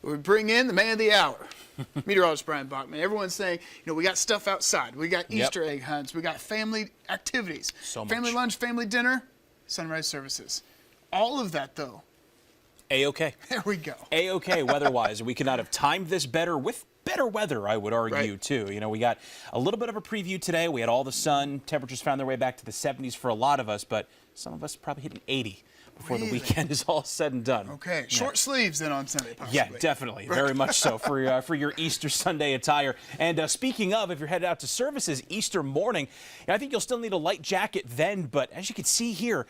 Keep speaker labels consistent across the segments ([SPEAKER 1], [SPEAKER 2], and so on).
[SPEAKER 1] We bring in the man of the hour, meteorologist Brian Bachman. Everyone's saying, we got stuff outside. We got Easter egg hunts. We got family activities.
[SPEAKER 2] So much.
[SPEAKER 1] Family lunch, family dinner, sunrise services. All of that, though.
[SPEAKER 2] A-OK.
[SPEAKER 1] There we go.
[SPEAKER 2] A-OK weather-wise. We could not have timed this better with better weather, I would argue, too. We got a little bit of a preview today. We had all the sun. Temperatures found their way back to the 70s for a lot of us, but some of us probably hitting 80 before the weekend is all said and done.
[SPEAKER 1] Okay, short sleeves then on Sunday, possibly.
[SPEAKER 2] Yeah, definitely. Very much so for your Easter Sunday attire. And speaking of, if you're headed out to services Easter morning, I think you'll still need a light jacket then, but as you can see here,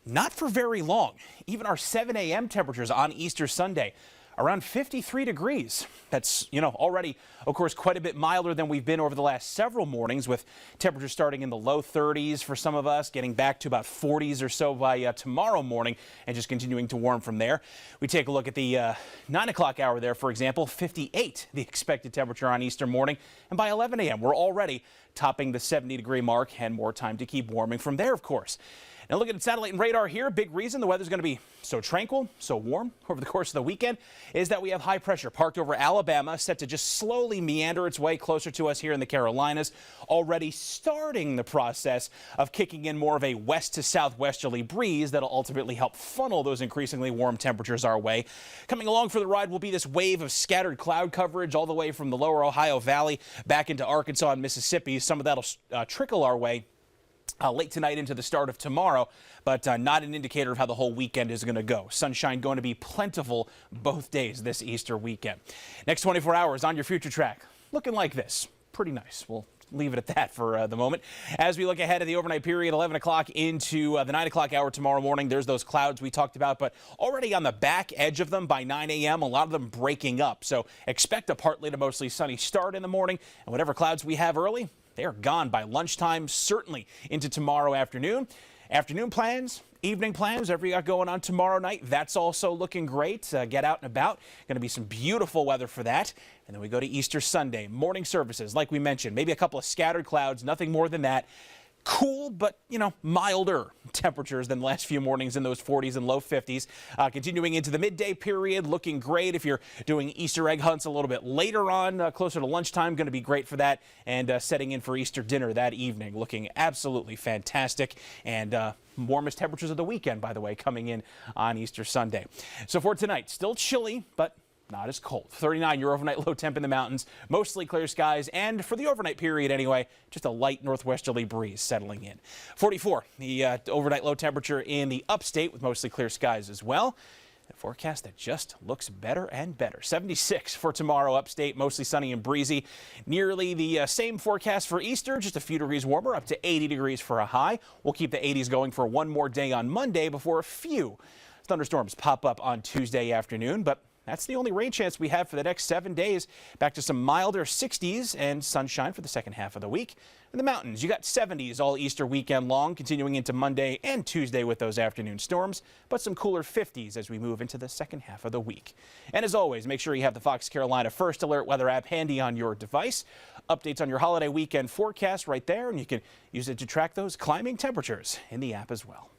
[SPEAKER 2] not for very long. Even our 7 a.m. temperatures on Easter Sunday, around 53 degrees. That's, already, of course, quite a bit milder than we've been over the last several mornings, with temperatures starting in the low 30s for some of us, getting back to about 40s or so by tomorrow morning, and just continuing to warm from there. We take a look at the 9 o'clock hour there, for example, 58, the expected temperature on Easter morning. And by 11 a.m., we're already topping the 70-degree mark, and more time to keep warming from there, of course. Now looking at satellite and radar here, big reason the weather's going to be so tranquil, so warm over the course of the weekend is that we have high pressure parked over Alabama, set to just slowly meander its way closer to us here in the Carolinas, already starting the process of kicking in more of a west to southwesterly breeze that'll ultimately help funnel those increasingly warm temperatures our way. Coming along for the ride will be this wave of scattered cloud coverage all the way from the lower Ohio Valley back into Arkansas and Mississippi. Some of that'll trickle our way late tonight into the start of tomorrow, but not an indicator of how the whole weekend is going to go. Sunshine going to be plentiful both days this Easter weekend. Next 24 hours on your future track, looking like this. Pretty nice. We'll leave it at that for the moment. As we look ahead of the overnight period, 11 o'clock into the 9 o'clock hour tomorrow morning, there's those clouds we talked about, but already on the back edge of them by 9 a.m., a lot of them breaking up. So expect a partly to mostly sunny start in the morning, and whatever clouds we have early, they are gone by lunchtime, certainly into tomorrow afternoon. Afternoon plans, evening plans, whatever you got going on tomorrow night, that's also looking great. Get out and about. Going to be some beautiful weather for that. And then we go to Easter Sunday. Morning services, like we mentioned, maybe a couple of scattered clouds, nothing more than that. Cool, but, milder temperatures than the last few mornings in those 40s and low 50s. Continuing into the midday period, looking great if you're doing Easter egg hunts a little bit later on, closer to lunchtime, going to be great for that. And setting in for Easter dinner that evening, looking absolutely fantastic. And warmest temperatures of the weekend, by the way, coming in on Easter Sunday. So for tonight, still chilly, but not as cold. 39 your overnight low temp in the mountains, mostly clear skies, and for the overnight period anyway, just a light northwesterly breeze settling in. 44 the overnight low temperature in the upstate with mostly clear skies as well. A forecast that just looks better and better. 76 for tomorrow upstate, mostly sunny and breezy. Nearly the same forecast for Easter, just a few degrees warmer, up to 80 degrees for a high. We'll keep the 80s going for one more day on Monday before a few thunderstorms pop up on Tuesday afternoon, but that's the only rain chance we have for the next 7 days. Back to some milder 60s and sunshine for the second half of the week. In the mountains, you got 70s all Easter weekend long, continuing into Monday and Tuesday with those afternoon storms, but some cooler 50s as we move into the second half of the week. And as always, make sure you have the Fox Carolina First Alert weather app handy on your device. Updates on your holiday weekend forecast right there, and you can use it to track those climbing temperatures in the app as well.